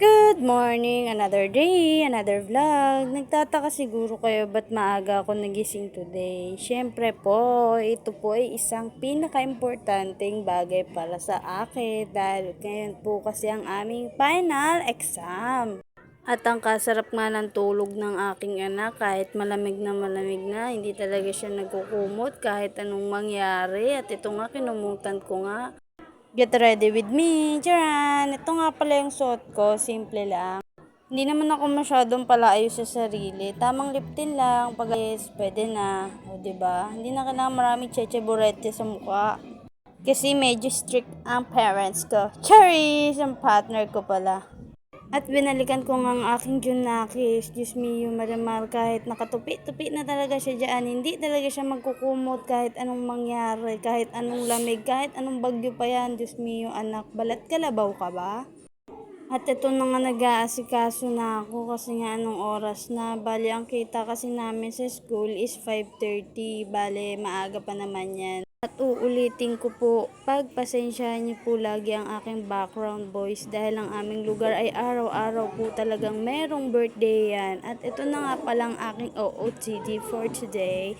Good morning! Another day, another vlog. Nagtataka siguro kayo ba't maaga ako nagising today. Siyempre po, ito po ay isang pinaka-importanting bagay para sa akin dahil ngayon po kasi ang aming final exam. At ang kasarap nga ng tulog ng aking anak kahit malamig na, hindi talaga siya nagkukumot kahit anong mangyari. At ito nga, kinumutan ko nga. Get ready with me, Charan! Ito nga pala yung suot ko, simple lang. Hindi naman ako masyadong palaayos sa sarili. Tamang lip tint lang, pag yes, pwede na. O, diba? Hindi na kailangan maraming cheche burete sa mukha. Kasi medyo strict ang parents ko. Charis! Ang partner ko pala. At binalikan ko nga ang aking Junakis. Diyos me, yung maramar kahit nakatupi-tupi na talaga siya dyan. Hindi talaga siya magkukumot kahit anong mangyari, kahit anong lamig, kahit anong bagyo pa yan. Diyos me, yung anak, balat kalabaw ka ba? At ito na nga nag-aasikaso na ako kasi nga anong oras na. Bali, ang kita kasi namin sa school is 5:30. Bali, maaga pa naman yan. At uulitin ko po, pagpasensyahan niyo po lagi ang aking background voice dahil ang aming lugar ay araw-araw po talagang merong birthday yan. At ito na nga palang aking OOTD for today.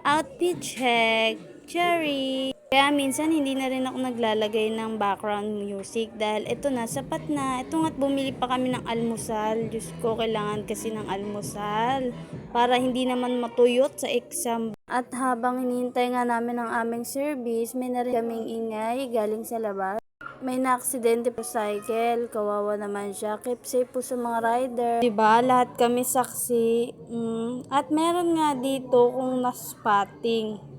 Outfit check! Cherry! Kaya minsan hindi na rin ako naglalagay ng background music dahil ito na, sapat na. Ito nga't bumili pa kami ng almusal. Diyos ko, kailangan kasi ng almusal para hindi naman matuyot sa exam. At habang hinihintay nga namin ang aming service, may narinig kaming ingay galing sa labas. May na-aksidente po cycle, kawawa naman siya. Keep safe po sa mga rider. Diba? Lahat kami saksi. At meron nga dito kung na-spotting.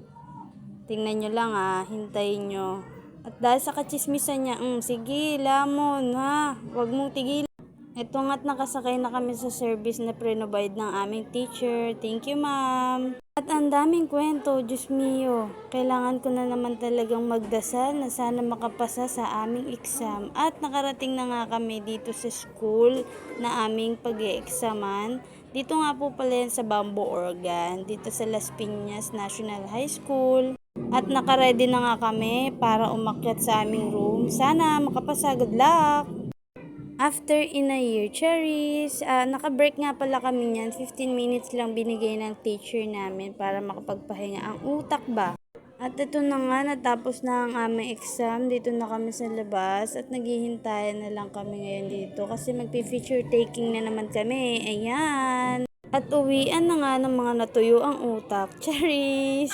Tingnan nyo lang hintayin nyo. At dahil sa kachismisan niya, sige, lamon ha, wag mong tigil. Ito nga't nakasakay na kami sa service na pre-provide ng aming teacher. Thank you, ma'am. At ang daming kwento, Diyos mio. Kailangan ko na naman talagang magdasal na sana makapasa sa aming exam. At nakarating na nga kami dito sa school na aming pag-e-examan. Dito nga po pala yan sa Bamboo Organ, dito sa Las Piñas National High School. At nakaready na nga kami para umakyat sa aming room. Sana makapasa. Good luck! After in a year, cherries. Naka-break nga pala kami niyan. 15 minutes lang binigay ng teacher namin para makapagpahinga ang utak ba. At ito na nga, natapos na ang aming exam. Dito na kami sa labas at naghihintayan na lang kami ngayon dito kasi magpi-feature taking na naman kami. Ayan! At uwian na nga ng mga natuyo ang utak. Cherries!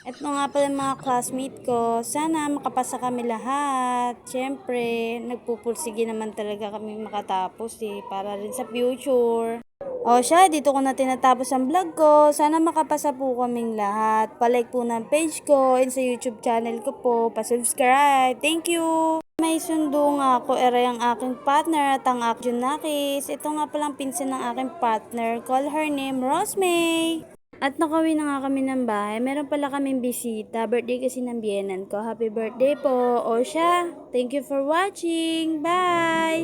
Ito nga pala mga classmate ko. Sana makapasa kami lahat. Siyempre, nagpupursige naman talaga kami makatapos para rin sa future. O siya, dito ko na tinatapos ang vlog ko. Sana makapasa po kaming lahat. Palike po ng page ko and sa YouTube channel ko po. Pa-subscribe. Thank you! May sundo nga ako, eray ang aking partner at ang aking Junakis. Ito nga palang pinsan ng aking partner. Call her name Rosemay. At nakauwi na nga kami ng bahay. Meron pala kaming bisita. Birthday kasi ng biyenan ko. Happy birthday po. O siya, thank you for watching. Bye!